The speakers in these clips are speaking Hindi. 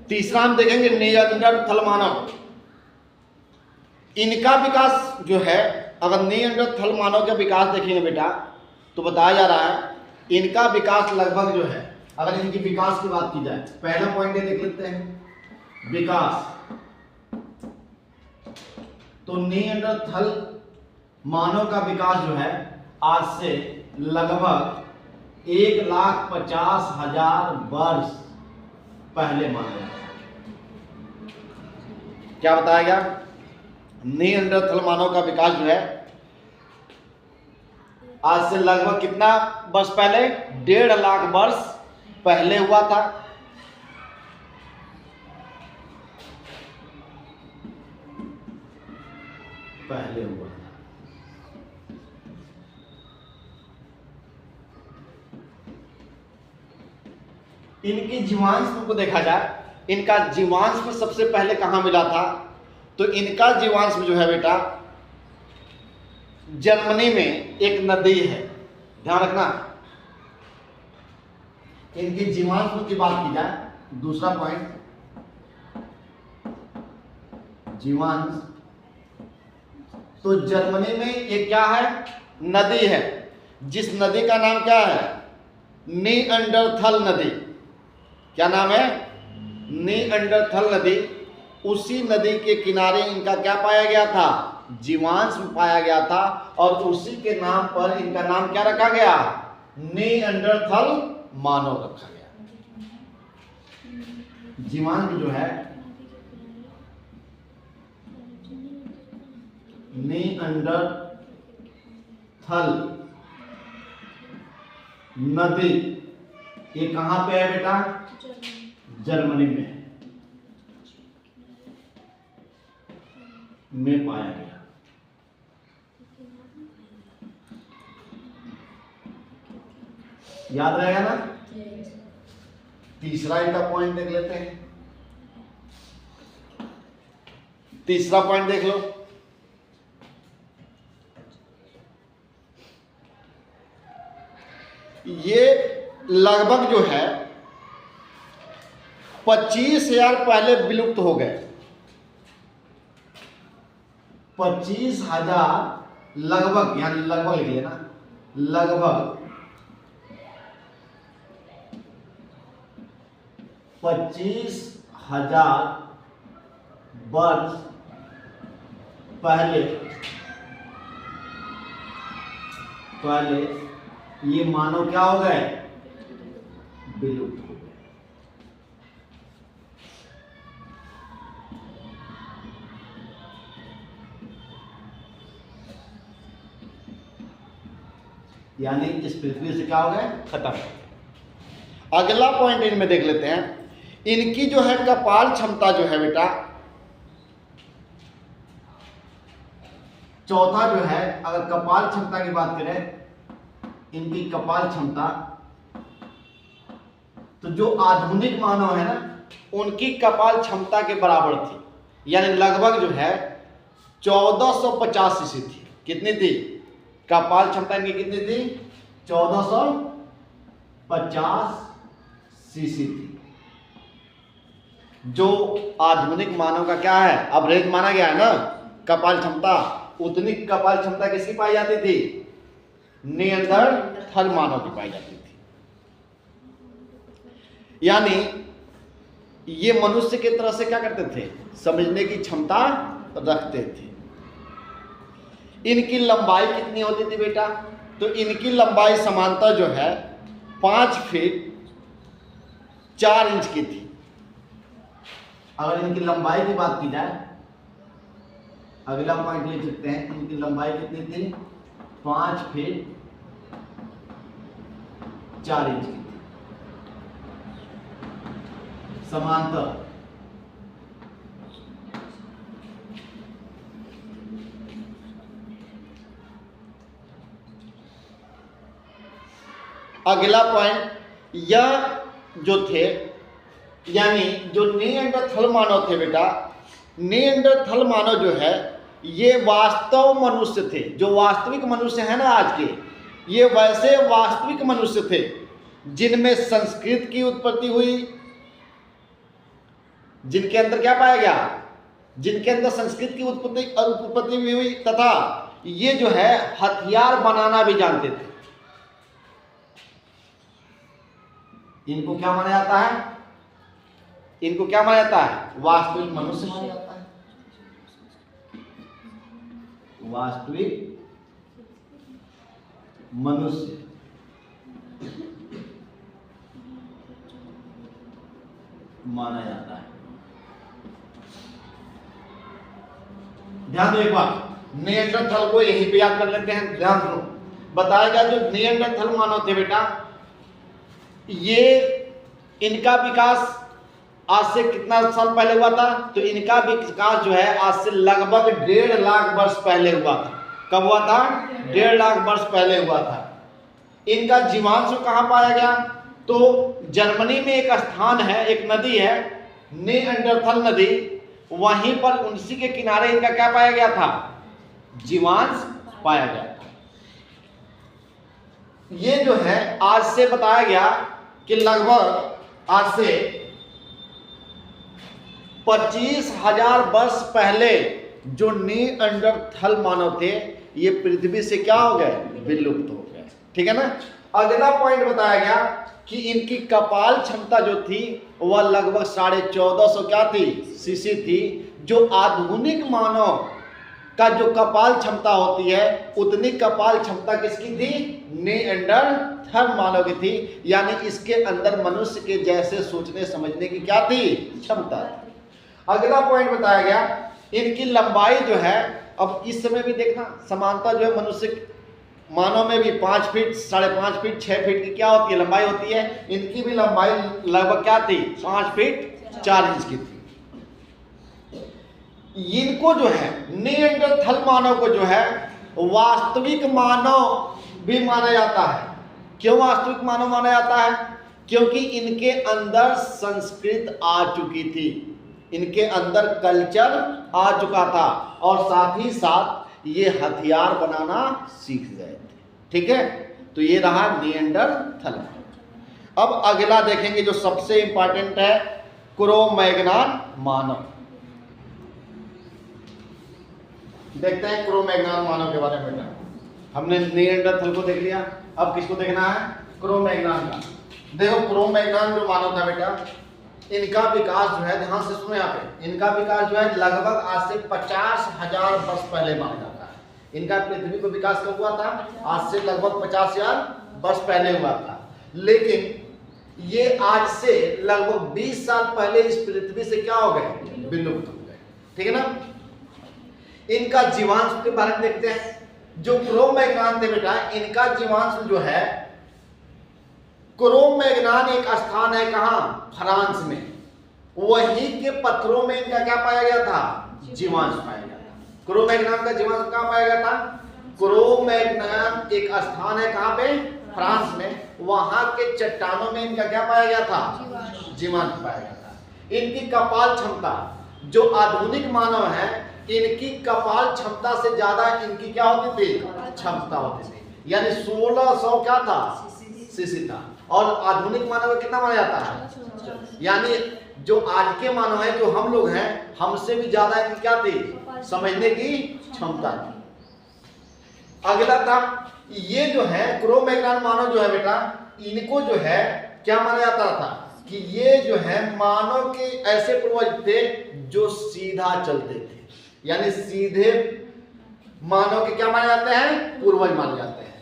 तीसरा हम देखेंगे निएंडरथल मानव। इनका विकास जो है, अगर निएंडरथल मानव का विकास देखेंगे बेटा तो बताया जा रहा है इनका विकास लगभग जो है, अगर इनकी विकास की बात की जाए, पहला पॉइंट ये देख लेते हैं विकास। तो निएंडरथल मानव का विकास जो है आज से लगभग 1,50,000 वर्ष पहले माना जाता है। क्या बताया गया? निएंडरथल मानव का विकास जो है आज से लगभग कितना वर्ष पहले? 1.5 लाख वर्ष पहले हुआ था। पहले हुआ था। इनकी जीवांश को देखा जाए, इनका जीवांश में सबसे पहले कहां मिला था? तो इनका जीवांश जो है बेटा जर्मनी में एक नदी है, ध्यान रखना। इनकी जीवांश की बात की जाए, दूसरा पॉइंट जीवांश, तो जर्मनी में एक क्या है? नदी है, जिस नदी का नाम क्या है? निएंडरथल नदी। क्या नाम है? निएंडरथल नदी। उसी नदी के किनारे इनका क्या पाया गया था? जीवांश पाया गया था, और उसी के नाम पर इनका नाम क्या रखा गया? निएंडरथल मानव रखा गया। जीवांश जो है निएंडरथल नदी, ये कहां पे है बेटा? जर्मनी में पाया गया। याद रहेगा ना? तीसरा इनका पॉइंट देख लेते हैं। तीसरा पॉइंट देख लो। ये लगभग जो है 25,000 पहले विलुप्त हो गए। 25,000 लगभग, यानी लगभग लिखिए ना, लगभग 25,000 वर्ष पहले ये मानव क्या हो गए? विलुप्त हो गए। यानी इस पृथ्वी से क्या हो गए? खत्म। अगला पॉइंट इनमें देख लेते हैं। इनकी जो है कपाल क्षमता जो है बेटा, चौथा जो है, अगर कपाल क्षमता की बात करें, इनकी कपाल क्षमता, तो जो आधुनिक मानव है ना, उनकी कपाल क्षमता के बराबर थी, यानी लगभग जो है 1450 सीसी थी। कितनी थी? कपाल क्षमता इनकी कितनी थी? 1450 सीसी थी, जो आधुनिक मानव का क्या है? एवरेज माना गया है ना कपाल क्षमता। उतनी कपाल क्षमता किसकी पाई जाती थी? निएंडरथल मानव की पाई जाती थी। यानी ये मनुष्य की तरह से क्या करते थे? समझने की क्षमता रखते थे। इनकी लंबाई कितनी होती थी बेटा? तो इनकी लंबाई समांतर जो है 5 फीट 4 इंच की थी। अगर इनकी लंबाई की बात की जाए, अगला पॉइंट ले सकते हैं, इनकी लंबाई कितनी थी? 5 फीट 4 इंच की थी समांतर। अगला पॉइंट, यह जो थे, यानी जो निएंडरथल मानव थे बेटा, निएंडरथल मानव जो है ये वास्तव मनुष्य थे। जो वास्तविक मनुष्य है ना आज के, ये वैसे वास्तविक मनुष्य थे जिनमें संस्कृत की उत्पत्ति हुई, जिनके अंदर क्या पाया गया, जिनके अंदर संस्कृत की उत्पत्ति भी हुई तथा ये जो है हथियार बनाना भी जानते थे। इनको क्या माना जाता है, इनको क्या माना जाता है, वास्तविक मनुष्य माना जाता है, वास्तविक मनुष्य। माना जाता है। ध्यान दो एक बात, निएंडरथल को यहीं पे याद कर लेते हैं। ध्यान दो, बताया गया जो निएंडरथल मानव थे बेटा, ये इनका विकास आज से कितना साल पहले हुआ था, तो इनका विकास जो है आज से लगभग 1.5 लाख वर्ष पहले हुआ था। कब हुआ था, 1.5 लाख वर्ष पहले हुआ था। इनका जीवांश कहाँ पाया गया, तो जर्मनी में एक स्थान है, एक नदी है निएंडरथल नदी, वहीं पर उसी के किनारे इनका क्या पाया गया था, जीवांश पाया गया था। ये जो है आज से बताया गया कि लगभग आज से 25,000 वर्ष पहले जो निएंडरथल मानव थे ये पृथ्वी से क्या हो गए, विलुप्त हो गए। ठीक है ना। अगला पॉइंट बताया गया कि इनकी कपाल क्षमता जो थी वह लगभग 1450 क्या थी, सीसी थी। जो आधुनिक मानव का जो कपाल क्षमता होती है उतनी कपाल क्षमता किसकी थी, निएंडरथल मानव की थी। यानी इसके अंदर मनुष्य के जैसे सोचने समझने की क्या थी, क्षमता थी। अगला पॉइंट बताया गया इनकी लंबाई जो है, अब इस समय भी देखना समानता जो है मनुष्य मानव में भी 5 फीट, 5.5 फीट, 6 फीट की क्या होती है, लंबाई होती है। इनकी भी लंबाई लगभग क्या थी, 5 फीट 4 इंच की थी। इनको जो है निएंडरथल मानव को जो है वास्तविक मानव भी माना जाता है। क्यों वास्तविक मानव माना जाता है, क्योंकि इनके अंदर संस्कृत आ चुकी थी, इनके अंदर कल्चर आ चुका था और साथ ही साथ ये हथियार बनाना सीख गए थे। ठीक है, तो ये रहा निएंडरथल। अब अगला देखेंगे जो सबसे इंपॉर्टेंट है, क्रो-मैग्नन मानव। देखते हैं क्रो-मैग्नन मानव के बारे में। बेटा हमने निएंडरथल को देख लिया, अब किसको देखना है, क्रो-मैग्नन का। देखो क्रो-मैग्नन जो मानव था बेटा, इनका विकास जो है, ध्यान से सुनो यहाँ पे, इनका विकास जो है लगभग आज से 50,000 वर्ष पहले माना जाता है। इनका पृथ्वी को विकास कब हुआ था, आज से लगभग 50,000 वर्ष पहले हुआ था। लेकिन ये आज से लगभग 20 साल पहले इस पृथ्वी से क्या हो गए, विलुप्त हो गए। ठीक है ना। इनका जीवांश के बारे में देखते हैं। जो क्रो-मैग्नन थे बेटा, इनका जीवांश जो है, क्रो-मैग्नन एक स्थान है कहाँ, फ्रांस में, वहीं के पत्थरों में इनका क्या पाया गया था, जीवांश पाया गया था। क्रो-मैग्नन का जीवांश कहाँ पाया गया था, क्रो-मैग्नन एक स्थान है कहाँ पे, फ्रांस में, वहां के चट्टानों में इनका क्या पाया गया था, जीवांश पाया गया था। इनकी कपाल क्षमता, जो आधुनिक मानव है इनकी कपाल क्षमता से ज्यादा इनकी क्या होती थी, क्षमता होती थी। यानी 1600 क्या था, सीसी था। और आधुनिक मानव कितना माना जाता है, यानी जो आज के मानव है, जो हम लोग हैं, हमसे भी ज्यादा इनकी क्या थी, समझने की क्षमता थी। अगला था, ये जो है क्रो-मैग्नन मानव जो है बेटा, इनको जो है क्या माना जाता था कि ये जो है मानव के ऐसे पूर्वज थे जो सीधा चलते थे। यानी सीधे मानव के क्या माने जाते हैं, पूर्वज माने जाते हैं।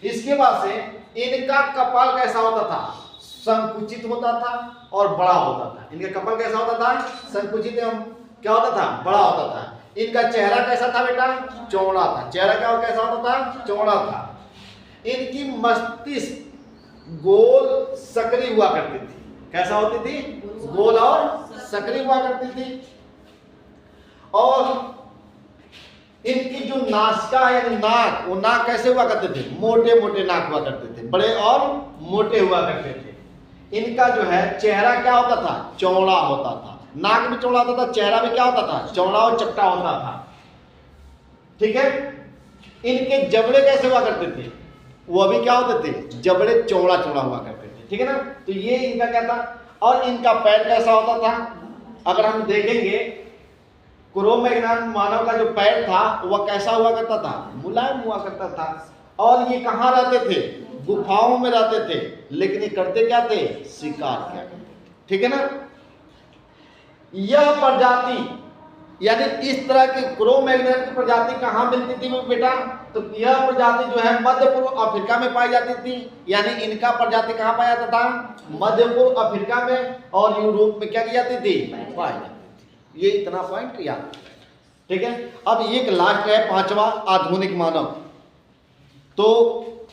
इसके बाद से इनका कपाल कैसा होता था, संकुचित होता था और बड़ा होता था। इनका कपाल कैसा होता था, संकुचित एवं क्या होता था, बड़ा होता था। इनका चेहरा कैसा था बेटा, चौड़ा था। चेहरा क्या कैसा होता था, चौड़ा था। इनकी मस्तिष्क गोल सकरी हुआ करती थी। कैसा होती थी, गोल और सकरी हुआ करती थी। और इनकी जो नासिका है, नाक, वो नाक कैसे हुआ करते थे, मोटे मोटे नाक हुआ करते थे, बड़े और मोटे हुआ करते थे। इनका जो है चेहरा क्या होता था, चौड़ा होता था। नाक भी चौड़ा होता था, चेहरा भी क्या होता था, चौड़ा और चपटा होता था। ठीक है। इनके जबड़े कैसे हुआ करते थे, वो भी क्या होते थे, जबड़े चौड़ा चौड़ा हुआ करते थे। ठीक है ना। तो ये इनका क्या था। और इनका पैर कैसा होता था, अगर हम देखेंगे क्रो-मैग्नन मानव का जो पैर था वह कैसा हुआ करता था, मुलायम हुआ करता था, और ये कहाँ रहते थे, गुफाओं में रहते थे, लेकिन ये करते क्या थे, शिकार क्या करते थे, ठीक है ना। यह प्रजाति यानी इस तरह की क्रो-मैग्नन की प्रजाति कहाँ मिलती थी बेटा, तो यह प्रजाति जो है मध्य पूर्व अफ्रीका में पाई जाती थी, यानी इनका प्रजाति कहाँ पाया जाता था, मध्य पूर्व अफ्रीका में, और यूरोप में क्या की जाती थी, पाई जाती थी। ये इतना पॉइंट याद रखना, ठीक है। अब एक लास्ट है पांचवा, आधुनिक मानव। तो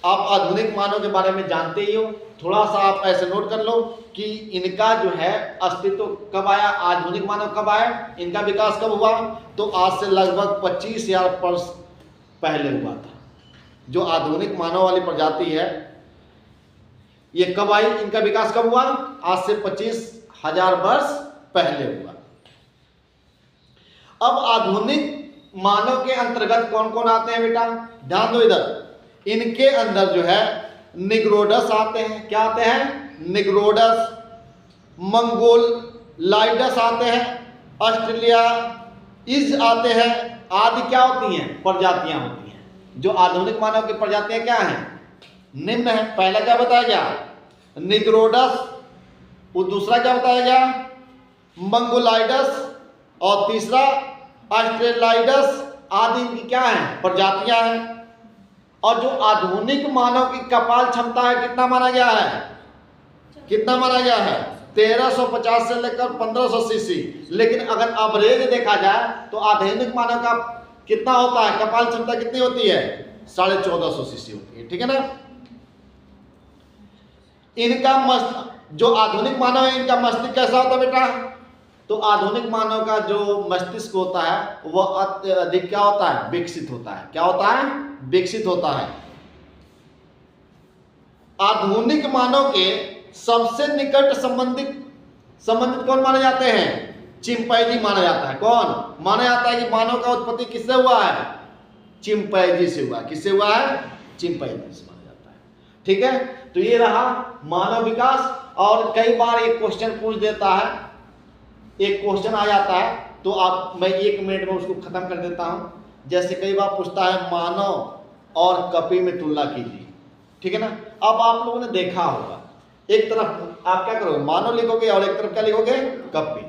आप आधुनिक मानव के बारे में जानते ही हो, थोड़ा सा आप ऐसे नोट कर लो कि इनका जो है अस्तित्व कब आया, आधुनिक मानव कब आया, इनका विकास कब हुआ, तो आज से लगभग 25,000 वर्ष पहले हुआ था। जो आधुनिक मानव वाली प्रजाति है ये कब आई, इनका विकास कब हुआ, आज से 25,000 वर्ष पहले हुआ। अब आधुनिक मानव के अंतर्गत कौन कौन आते हैं बेटा, ध्यान दो इधर। इनके अंदर जो है निग्रोडस आते हैं, क्या आते हैं, निग्रोडस, मंगोलाइडस आते हैं, ऑस्ट्रेलिया इज आते हैं, आदि क्या होती हैं, प्रजातियां होती हैं। जो आधुनिक मानव की प्रजातियां क्या हैं, निम्न है। पहला क्या बताया गया, निग्रोडस, वो दूसरा क्या बताया गया, मंगोलाइडस, और तीसरा ऑस्ट्रेलाइडस, आदि इनकी क्या है, प्रजातियां हैं। और जो आधुनिक मानव की कपाल क्षमता है कितना माना गया है, कितना माना गया है, 1350 से लेकर 1500 सीसी। लेकिन अगर एवरेज देखा जाए तो आधुनिक मानव का कितना होता है, कपाल क्षमता कितनी होती है, 1450 सीसी होती है, ठीक है ना। इनका जो आधुनिक मानव है इनका मस्तिष्क कैसा होता है बेटा, तो आधुनिक मानव का जो मस्तिष्क होता है वह अधिक क्या होता है, विकसित होता है। क्या होता है, विकसित होता है। आधुनिक मानव के सबसे निकट संबंधित कौन माने जाते हैं, चिंपैंजी माना जाता है। कौन माना जाता है कि मानव का उत्पत्ति किससे हुआ है, चिंपैंजी से हुआ। किससे हुआ है, चिंपैंजी से माना जाता है, ठीक है। तो ये रहा मानव विकास। और कई बार एक क्वेश्चन पूछ देता है, एक क्वेश्चन आ जाता है, तो आप मैं 1 मिनट में उसको खत्म कर देता हूं। जैसे कई बार पूछता है मानव और कपि में तुलना कीजिए, ठीक है ना। अब आप लोगों ने देखा होगा, एक तरफ आप क्या करोगे, मानव लिखोगे और एक तरफ क्या लिखोगे, कपि।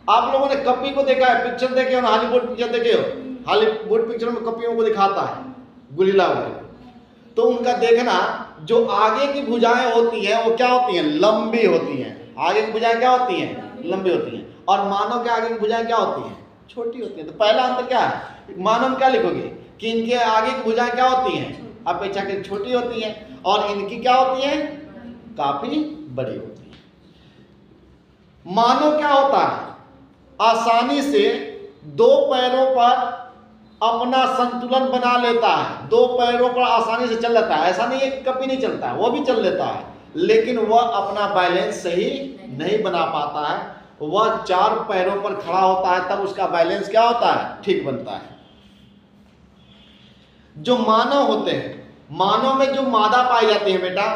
आप लोगों ने कपि को देखा है, पिक्चर देखे हो, हॉलीवुड पिक्चर देखे हो, हॉलीवुड पिक्चर में कपियों को दिखाता है गुरिल्ला वगैरह, तो उनका देखना जो आगे की भुजाएं होती हैं वो क्या होती हैं, लंबी होती हैं। आगे की भुजाएं क्या होती हैं, लंबी होती हैं, और मानव के आगे की भुजाएं क्या होती हैं, छोटी होती हैं। तो पहला अंतर क्या है, मानव में क्या लिखोगे कि इनके आगे की भुजाएं क्या होती हैं, अपेक्षाकृत छोटी होती हैं, और इनकी क्या होती हैं, काफी बड़ी होती हैं। मानव क्या होता है, आसानी से 2 पैरों पर अपना संतुलन बना लेता है, 2 पैरों पर आसानी से चल लेता है। ऐसा नहीं है कि कभी नहीं चलता है, वो भी चल लेता है, लेकिन वह अपना बैलेंस सही नहीं बना पाता है। वह 4 पैरों पर खड़ा होता है, तब उसका बैलेंस क्या होता है, ठीक बनता है। जो मानव होते हैं, मानव में जो मादा पाई जाती है बेटा,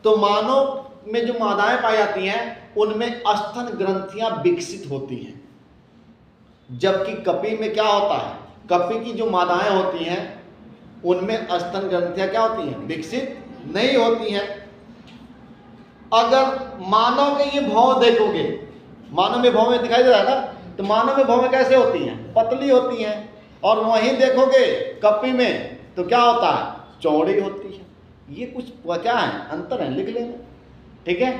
तो मानव में जो मादाएं पाई जाती हैं उनमें स्तन ग्रंथियां विकसित होती हैं, जबकि कपि में क्या होता है, कपि की जो मादाएं होती हैं उनमें स्तन ग्रंथियां क्या होती हैं, विकसित नहीं होती हैं। अगर मानव के ये भौं देखोगे, मानव में भौं में दिखाई दे रहा है ना, तो मानव में भौं कैसे होती हैं, पतली होती हैं, और वहीं देखोगे कपि में तो क्या होता है, चौड़ी होती है। ये कुछ क्या है, अंतर है, लिख लेना, ठीक है।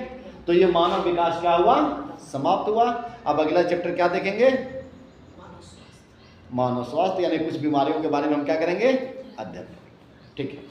तो ये मानव विकास क्या हुआ, समाप्त हुआ। अब अगला चैप्टर क्या देखेंगे, मानव स्वास्थ्य, यानी कुछ बीमारियों के बारे में हम क्या करेंगे, अध्ययन, ठीक है।